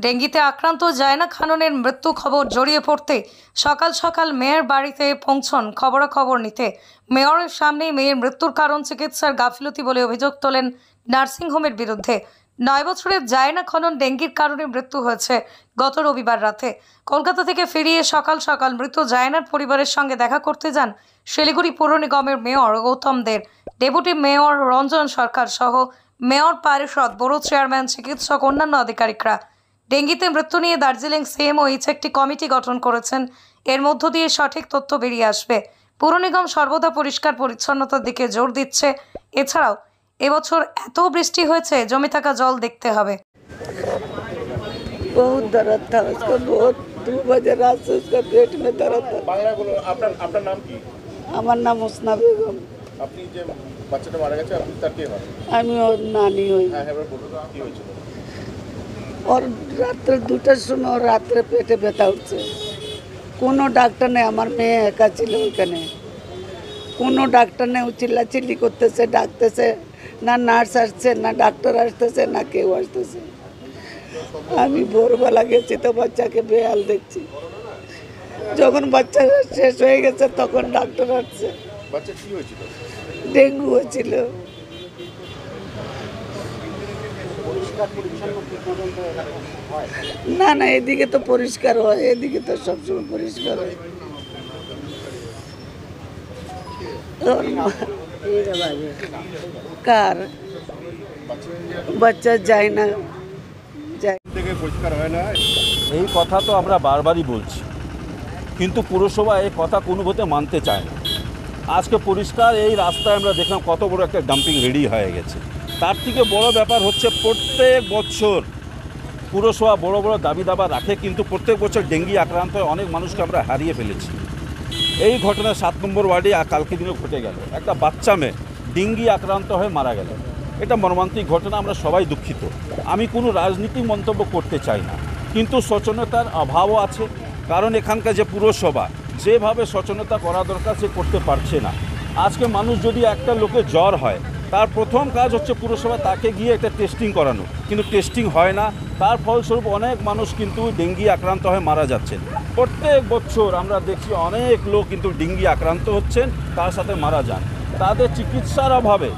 ডেঙ্গিতে আক্রান্ত জায়না খাননের মৃত্যু খবর জড়িয়ে পড়তে সকাল সকাল মেয়ের বাড়িতে পৌঁছন খবরাখবর নিতে। মেয়রের সামনেই মেয়ের মৃত্যুর কারণ চিকিৎসার গাফিলতি বলে অভিযোগ তোলেন নার্সিংহোমের বিরুদ্ধে। 9 বছরের জায়না খানন ডেঙ্গির কারণে মৃত্যু হয়েছে গত রবিবার রাতে। কলকাতা থেকে ফিরিয়ে সকাল সকাল মৃত জায়নার পরিবারের সঙ্গে দেখা করতে যান শিলিগুড়ি পৌর নিগমের মেয়র গৌতম দের, ডেপুটি মেয়র রঞ্জন সরকার সহ মেয়র পারিষদ, বড় চেয়ারম্যান, চিকিৎসক, অন্যান্য আধিকারিকরা। ডেঙ্গিতে মৃত্যু নিয়ে দার্জিলিং সিএমওএইচ একটি কমিটি গঠন করেছেন। এর মধ্য দিয়ে সঠিক তথ্য বেরিয়ে আসবে। পৌর নিগম সর্বদা পরিষ্কার পরিচ্ছন্নতার দিকে জোর দিচ্ছে। এছাড়াও এবছর এত বৃষ্টি হয়েছে, জমে থাকা জল দেখতে হবে। बहुत दर्द था उसको, बहुत 2 बजे रात से उसका पेट में दर्द था। বাংলা বলো। আপনার নাম কি? আমার নাম হোসনা বেগম। আপনি যে বাচ্চাটা মারা গেছে আপনি তার কে হয়? আমি ওর নানি হই। হ্যাঁ এবার বলুন কি হয়েছিল? ওর রাত্রে 2টার সময় ওর রাত্রে পেটে ব্যথা উঠছে। কোনো ডাক্তার নেই, আমার মেয়ে একা ছিল ওইখানে। কোনো ডাক্তার নেই, ও চিল্লাচিল্লি করতেছে, ডাকতেছে, না নার্স আসছে, না ডাক্তার আসতেছে, না কেউ আসতেছে। আমি ভোরবেলা গেছি তো বাচ্চাকে বেহাল দেখছি। যখন বাচ্চা শেষ হয়ে গেছে তখন ডাক্তার আসছে। বাচ্চা কি হয়েছিল? ডেঙ্গু হয়েছিল। না না, এদিকে তো পরিষ্কার হয়, এদিকে তো সবসময় পরিষ্কার হয়। কার বাচ্চা যায় না, থেকে পরিষ্কার হয় না। এই কথা তো আমরা বারবারই বলছি, কিন্তু পুরসভা এই কথা কোনোভাবে মানতে চায় না। আজকে পরিষ্কার এই রাস্তায় আমরা দেখলাম কত বড় একটা ডাম্পিং রেডি হয়ে গেছে। তার থেকে বড় ব্যাপার হচ্ছে প্রত্যেক বছর পুরসভা বড় বড় দাবি দাবা রাখে, কিন্তু প্রত্যেক বছর ডেঙ্গি আক্রান্ত হয়ে অনেক মানুষকে আমরা হারিয়ে ফেলেছি। এই ঘটনা 7 নম্বর ওয়ার্ডে কালকে দিনে ঘটে গেল। একটা বাচ্চা মেয়ে ডেঙ্গি আক্রান্ত হয়ে মারা গেল। এটা মর্মান্তিক ঘটনা, আমরা সবাই দুঃখিত। আমি কোনো রাজনীতিক মন্তব্য করতে চাই না, কিন্তু সচেতনতার অভাবও আছে। কারণ এখানকার যে পুরসভা যেভাবে সচেতনতা করা দরকার সে করতে পারছে না। আজকে মানুষ যদি একটা লোকের জ্বর হয়, তার প্রথম কাজ হচ্ছে পুরসভা তাকে গিয়ে একটা টেস্টিং করানো, কিন্তু টেস্টিং হয় না। তার ফলস্বরূপ অনেক মানুষ কিন্তু ডেঙ্গি আক্রান্ত হয়ে মারা যাচ্ছেন। প্রত্যেক বছর আমরা দেখছি অনেক লোক কিন্তু ডেঙ্গি আক্রান্ত হচ্ছেন, তার সাথে মারা যান। তাদের চিকিৎসার অভাবে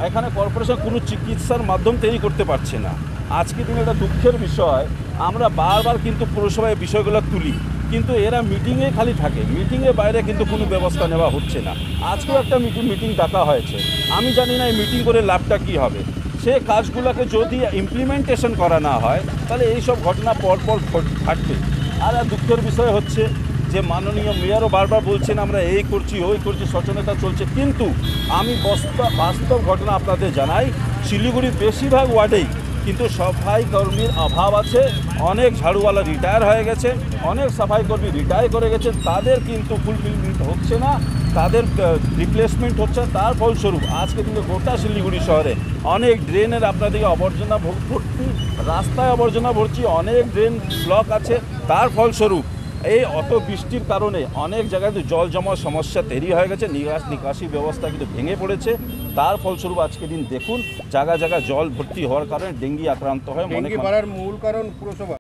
এখানে কর্পোরেশন কোনো চিকিৎসার মাধ্যম তৈরি করতে পারছে না। আজকে দিনে একটা দুঃখের বিষয়, আমরা বারবার কিন্তু পুরসভায় বিষয়গুলো তুলি, কিন্তু এরা মিটিংয়ে খালি থাকে, মিটিংয়ের বাইরে কিন্তু কোনো ব্যবস্থা নেওয়া হচ্ছে না। আজকেও একটা মিটিং ডাকা হয়েছে, আমি জানি না এই মিটিং করে লাভটা কী হবে। সে কাজগুলোকে যদি ইমপ্লিমেন্টেশন করা না হয় তাহলে এইসব ঘটনা পরপর ঘটবে। আর দুঃখের বিষয় হচ্ছে যে মাননীয় মেয়রও বারবার বলছেন আমরা এই করছি ওই করছি, সচেতনতা চলছে, কিন্তু আমি বাস্তব ঘটনা আপনাদের জানাই, শিলিগুড়ির বেশিরভাগ ওয়ার্ডেই কিন্তু সাফাই কর্মীর অভাব আছে। অনেক ঝাড়ুওয়ালা রিটায়ার হয়ে গেছে, অনেক সাফাই কর্মী রিটায়ার করে গেছেন, তাদের কিন্তু ফুলফিলমেন্ট হচ্ছে না, তাদের রিপ্লেসমেন্ট হচ্ছে। তার ফলস্বরূপ আজকে কিন্তু গোটা শিলিগুড়ি শহরে অনেক ড্রেনের আপনাদেরকে আবর্জনা ভর্তি, রাস্তায় আবর্জনা ভর্তি, অনেক ড্রেন ব্লক আছে। তার ফলস্বরূপ এই অত বৃষ্টির কারণে অনেক জায়গায় জল জমার সমস্যা তৈরি হয়ে গেছে, নিকাশি ব্যবস্থা কিন্তু ভেঙে পড়েছে। তার ফলস্বরূপ আজকে দিন দেখুন জায়গায় জায়গায় জল ভর্তি হওয়ার কারণে ডেঙ্গি আক্রান্ত হয়। ডেঙ্গি বাড়ার মূল কারণ পুরসভা।